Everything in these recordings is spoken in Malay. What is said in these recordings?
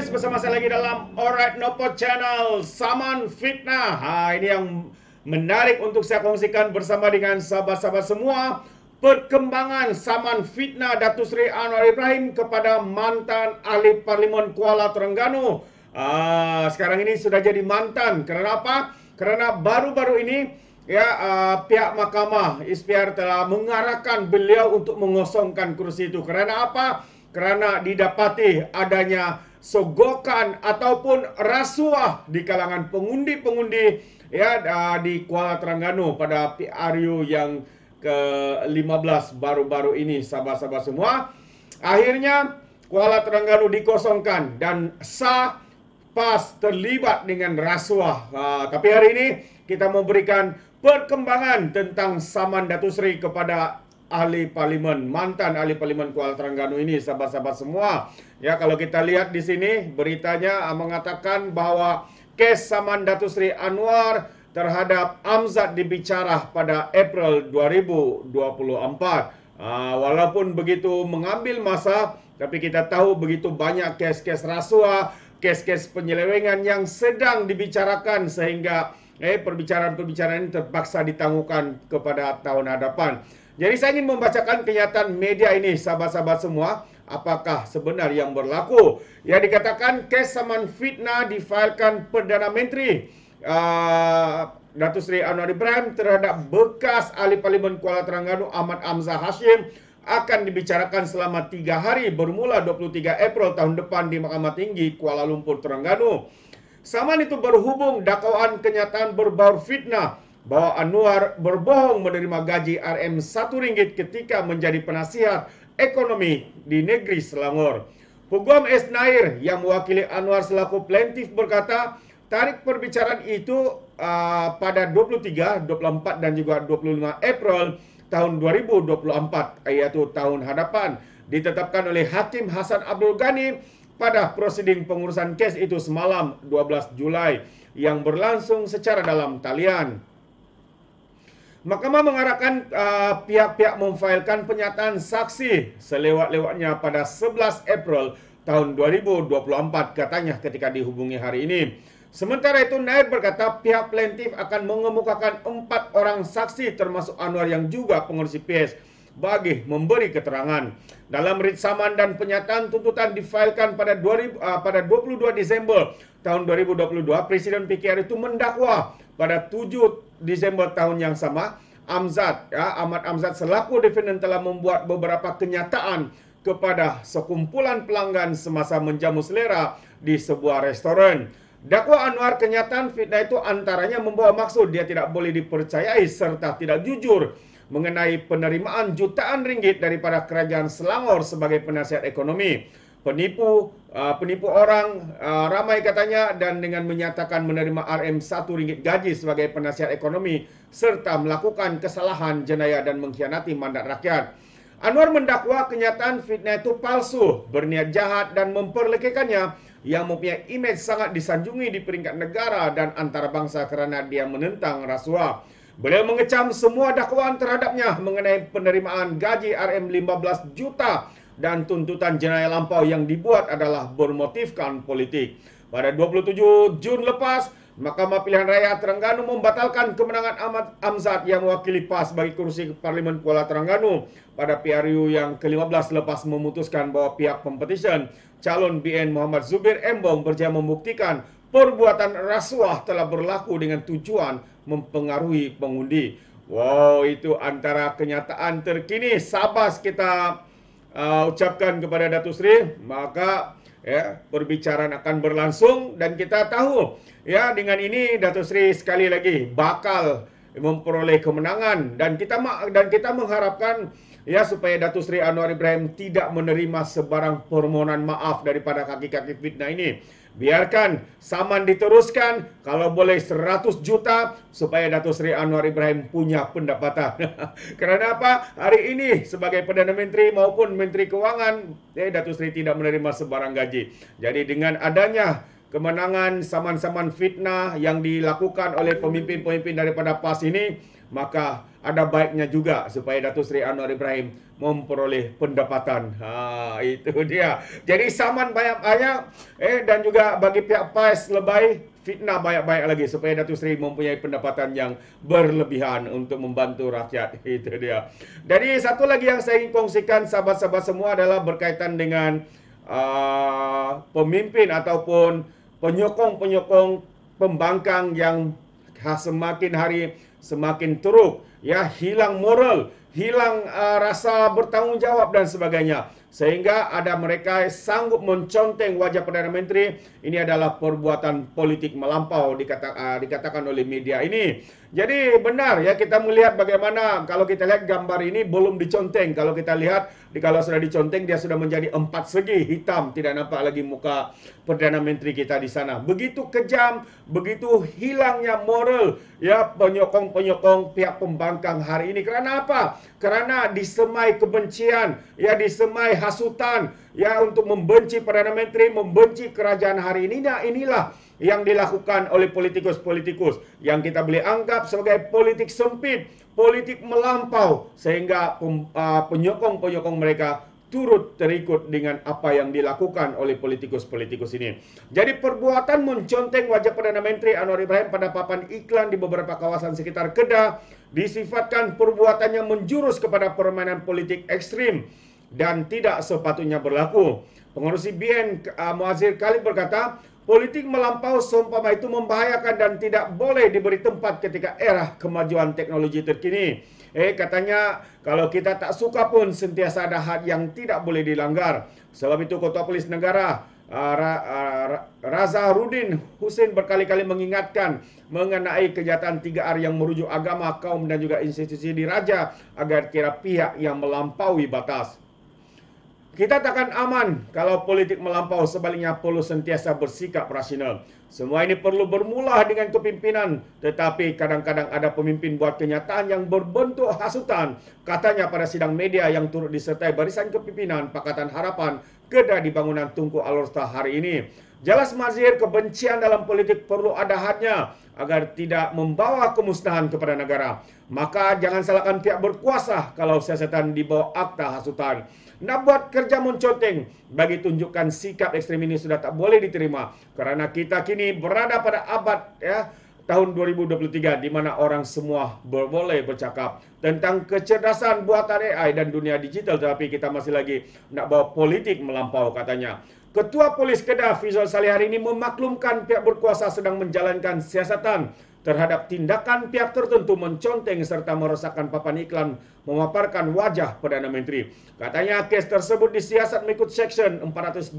guys, bersama saya lagi dalam Alright Nopo Channel, Saman Fitnah. Ini yang menarik untuk saya kongsikan bersama dengan sahabat-sahabat semua. Perkembangan Saman Fitnah Datuk Seri Anwar Ibrahim kepada mantan ahli Parlimen Kuala Terengganu. Sekarang ini sudah jadi mantan. Kerana apa? Kerana baru-baru ini pihak Mahkamah Ispiar telah mengarahkan beliau untuk mengosongkan kursi itu. Kerana apa? Kerana didapati adanya sogokan ataupun rasuah di kalangan pengundi-pengundi di Kuala Terengganu pada PRU yang ke-15 baru-baru ini, sahabat-sahabat semua. Akhirnya Kuala Terengganu dikosongkan dan sah PAS terlibat dengan rasuah. Tapi hari ini kita memberikan perkembangan tentang saman Datuk Seri kepada ahli parlimen, mantan ahli parlimen Kuala Terengganu ini, sahabat-sahabat semua. Kalau kita lihat di sini beritanya mengatakan bahawa kes saman Datuk Seri Anwar terhadap Amzad dibicara pada April 2024. Walaupun begitu mengambil masa, tapi kita tahu begitu banyak kes-kes rasuah, kes-kes penyelewengan yang sedang dibicarakan sehingga perbicaraan-perbicaraan ini terpaksa ditangguhkan kepada tahun hadapan. Jadi saya ingin membacakan kenyataan media ini, sahabat-sahabat semua. Apakah sebenar yang berlaku? Dikatakan kes saman fitnah difailkan Perdana Menteri Datuk Seri Anwar Ibrahim terhadap bekas ahli Parlimen Kuala Terengganu Ahmad Amzah Hashim akan dibicarakan selama 3 hari bermula 23 April tahun depan di Mahkamah Tinggi Kuala Lumpur, Terengganu. Saman itu berhubung dakwaan kenyataan berbaur fitnah bahawa Anwar berbohong menerima gaji RM1 ketika menjadi penasihat ekonomi di negeri Selangor. Peguam S. Nair yang mewakili Anwar selaku plaintiff berkata, tarikh perbicaraan itu pada 23, 24 dan juga 25 April tahun 2024, iaitu tahun hadapan, ditetapkan oleh Hakim Hassan Abdul Ghani pada prosiding pengurusan kes itu semalam 12 Julai yang berlangsung secara dalam talian. Mahkamah mengarahkan pihak-pihak memfailkan penyataan saksi selewat-lewatnya pada 11 April tahun 2024, katanya ketika dihubungi hari ini. Sementara itu, Nair berkata pihak plaintiff akan mengemukakan 4 orang saksi termasuk Anwar yang juga pengurusi PS bagi memberi keterangan. Dalam writ saman dan penyataan tuntutan difailkan pada 22 Disember tahun 2022, Presiden PKR itu mendakwa pada 7 Disember tahun yang sama, Ahmad Amzad selaku defendant telah membuat beberapa kenyataan kepada sekumpulan pelanggan semasa menjamu selera di sebuah restoran. Dakwa Anwar kenyataan fitnah itu antaranya membawa maksud dia tidak boleh dipercayai serta tidak jujur mengenai penerimaan jutaan ringgit daripada kerajaan Selangor sebagai penasihat ekonomi. Penipu orang ramai katanya, dan dengan menyatakan menerima RM1 gaji sebagai penasihat ekonomi serta melakukan kesalahan jenayah dan mengkhianati mandat rakyat. Anwar mendakwa kenyataan fitnah itu palsu, berniat jahat dan memperlekehkannya yang mempunyai imej sangat disanjungi di peringkat negara dan antarabangsa kerana dia menentang rasuah. Beliau mengecam semua dakwaan terhadapnya mengenai penerimaan gaji RM15 juta dan tuntutan jenayah lampau yang dibuat adalah bermotifkan politik. Pada 27 Jun lepas, Mahkamah Pilihan Raya Terengganu membatalkan kemenangan Ahmad Amzad yang mewakili PAS bagi kursi Parlimen Kuala Terengganu pada PRU yang ke-15 lepas memutuskan bahawa pihak competition calon BN Muhammad Zubir Embong berjaya membuktikan perbuatan rasuah telah berlaku dengan tujuan mempengaruhi pengundi. Wow, itu antara kenyataan terkini. Sabas kita ucapkan kepada Datuk Seri, maka perbicaraan akan berlangsung dan kita tahu dengan ini Datuk Seri sekali lagi bakal memperoleh kemenangan, dan kita mengharapkan supaya Datuk Seri Anwar Ibrahim tidak menerima sebarang permohonan maaf daripada kaki-kaki fitnah ini. Biarkan saman diteruskan, kalau boleh 100 juta supaya Datuk Seri Anwar Ibrahim punya pendapatan. Kerana apa? Hari ini sebagai Perdana Menteri maupun Menteri Kewangan, Datuk Seri tidak menerima sebarang gaji. Jadi dengan adanya kemenangan saman-saman fitnah yang dilakukan oleh pemimpin-pemimpin daripada PAS ini, maka ada baiknya juga supaya Datuk Seri Anwar Ibrahim memperoleh pendapatan. Itu dia. Jadi saman banyak-banyak dan juga bagi pihak PAS lebay, fitnah banyak-banyak lagi supaya Datuk Seri mempunyai pendapatan yang berlebihan untuk membantu rakyat. Itu dia. Jadi satu lagi yang saya ingin kongsikan sahabat-sahabat semua adalah berkaitan dengan pemimpin ataupun penyokong-penyokong pembangkang yang semakin hari semakin teruk, ya, hilang moral, hilang rasa bertanggungjawab dan sebagainya, sehingga ada mereka sanggup menconteng wajah Perdana Menteri. Ini adalah perbuatan politik melampau dikatakan oleh media ini. Jadi benar, ya, kita melihat bagaimana kalau kita lihat gambar ini belum diconteng. Kalau kita lihat kalau sudah diconteng, dia sudah menjadi 4 segi hitam, tidak nampak lagi muka Perdana Menteri kita di sana. Begitu kejam, begitu hilangnya moral, ya, penyokong-penyokong pihak pembangkang hari ini. Kerana apa? Kerana disemai kebencian, ya, disemai hasutan, ya, untuk membenci Perdana Menteri, membenci kerajaan hari ini. Nah, inilah yang dilakukan oleh politikus-politikus yang kita boleh anggap sebagai politik sempit, politik melampau, sehingga penyokong-penyokong mereka turut terikut dengan apa yang dilakukan oleh politikus-politikus ini. Jadi perbuatan menconteng wajah Perdana Menteri Anwar Ibrahim pada papan iklan di beberapa kawasan sekitar Kedah disifatkan perbuatan yang menjurus kepada permainan politik ekstrim dan tidak sepatutnya berlaku. Pengerusi BN Muazzir Khalid berkata, politik melampau seumpama itu membahayakan dan tidak boleh diberi tempat ketika era kemajuan teknologi terkini. Katanya kalau kita tak suka pun sentiasa ada had yang tidak boleh dilanggar. Sebab itu Ketua Polis Negara Razarudin Husin berkali-kali mengingatkan mengenai kejahatan 3R yang merujuk agama, kaum dan juga institusi diraja agar kira pihak yang melampaui batas. Kita takkan aman kalau politik melampau, sebaliknya perlu sentiasa bersikap rasional. Semua ini perlu bermula dengan kepimpinan, tetapi kadang-kadang ada pemimpin buat kenyataan yang berbentuk hasutan. Katanya pada sidang media yang turut disertai barisan kepimpinan Pakatan Harapan Kedah di bangunan Tunku Alor-Star hari ini. Jelas mazhir kebencian dalam politik perlu ada hadnya agar tidak membawa kemusnahan kepada negara. Maka jangan salahkan pihak berkuasa kalau siasatan di bawah akta hasutan. Nak buat kerja menconteng bagi tunjukkan sikap ekstrem ini sudah tak boleh diterima, kerana kita kini berada pada abad, ya, tahun 2023 di mana orang semua boleh bercakap tentang kecerdasan buatan AI dan dunia digital, tetapi kita masih lagi nak bawa politik melampau, katanya. Ketua Polis Kedah Fizul Salih hari ini memaklumkan pihak berkuasa sedang menjalankan siasatan terhadap tindakan pihak tertentu menconteng serta merosakkan papan iklan memaparkan wajah Perdana Menteri. Katanya kes tersebut disiasat mengikut Seksyen 423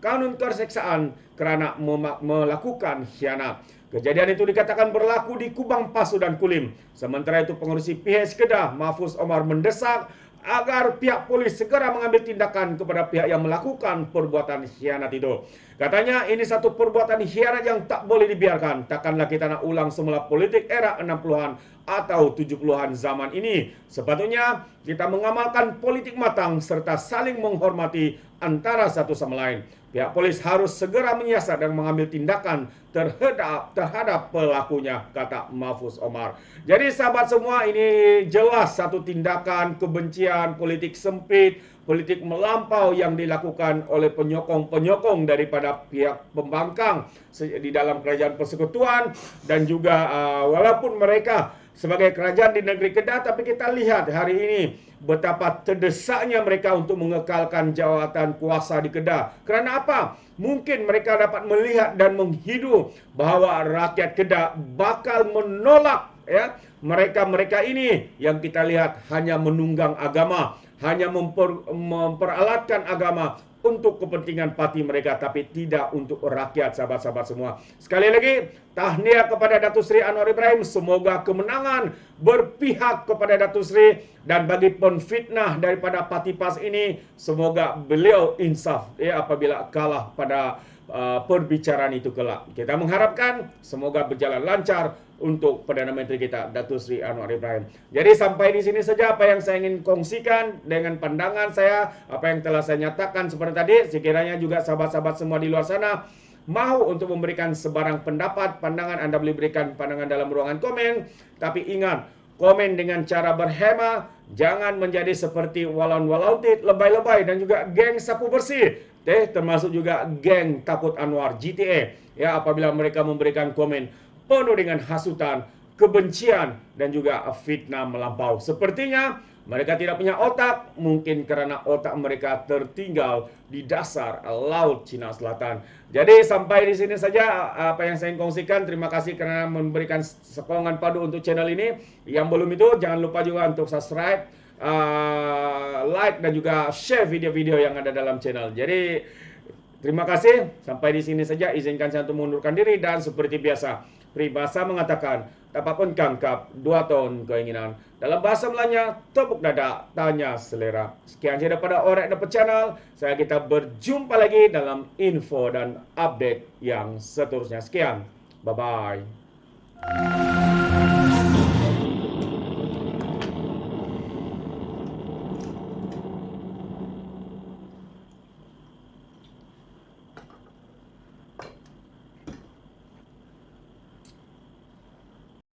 Kanun Keseksaan kerana melakukan khianat. Kejadian itu dikatakan berlaku di Kubang, Pasu dan Kulim. Sementara itu pengerusi PH Kedah Mahfuz Omar mendesak agar pihak polis segera mengambil tindakan kepada pihak yang melakukan perbuatan khianat itu. Katanya ini satu perbuatan khianat yang tak boleh dibiarkan. Takkanlah kita nak ulang semula politik era 60-an atau 70-an zaman ini. Sepatutnya kita mengamalkan politik matang serta saling menghormati antara satu sama lain. Pihak polis harus segera menyiasat dan mengambil tindakan terhadap pelakunya, kata Mahfuz Omar. Jadi sahabat semua, ini jelas satu tindakan kebencian, politik sempit, politik melampau yang dilakukan oleh penyokong-penyokong daripada pihak pembangkang di dalam kerajaan persekutuan dan juga walaupun mereka sebagai kerajaan di negeri Kedah, tapi kita lihat hari ini betapa terdesaknya mereka untuk mengekalkan jawatan kuasa di Kedah. Kerana apa? Mungkin mereka dapat melihat dan menghidu bahawa rakyat Kedah bakal menolak, ya, mereka-mereka ini yang kita lihat hanya menunggang agama, hanya memperalatkan agama untuk kepentingan parti mereka, tapi tidak untuk rakyat, sahabat-sahabat semua. Sekali lagi, tahniah kepada Datuk Seri Anwar Ibrahim. Semoga kemenangan berpihak kepada Datuk Seri, dan bagi penfitnah daripada parti PAS ini, semoga beliau insaf, ya, apabila kalah pada perbicaraan itu kelak. Kita mengharapkan semoga berjalan lancar untuk Perdana Menteri kita, Datuk Seri Anwar Ibrahim. Jadi sampai di sini saja apa yang saya ingin kongsikan dengan pandangan saya, apa yang telah saya nyatakan seperti tadi. Sekiranya juga sahabat-sahabat semua di luar sana mahu untuk memberikan sebarang pendapat, pandangan, Anda boleh berikan pandangan dalam ruangan komen. Tapi ingat, komen dengan cara berhema, jangan menjadi seperti walon-walautit, lebay-lebay dan juga geng sapu bersih. Termasuk juga geng takut Anwar GTA. Ya, apabila mereka memberikan komen penuh dengan hasutan, kebencian dan juga fitnah melampau. Sepertinya mereka tidak punya otak, mungkin karena otak mereka tertinggal di dasar Laut Cina Selatan. Jadi sampai di sini saja apa yang saya kongsikan. Terima kasih karena memberikan sokongan padu untuk channel ini. Yang belum itu jangan lupa juga untuk subscribe, like dan juga share video-video yang ada dalam channel. Jadi terima kasih. Sampai di sini saja. Izinkan saya untuk mengundurkan diri dan seperti biasa, peribahasa mengatakan, apapun kangkap, 2 tahun keinginan. Dalam bahasa Melanya, tepuk dada, tanya selera. Sekian saja daripada Orek Dapat Channel. Kita berjumpa lagi dalam info dan update yang seterusnya. Sekian. Bye-bye.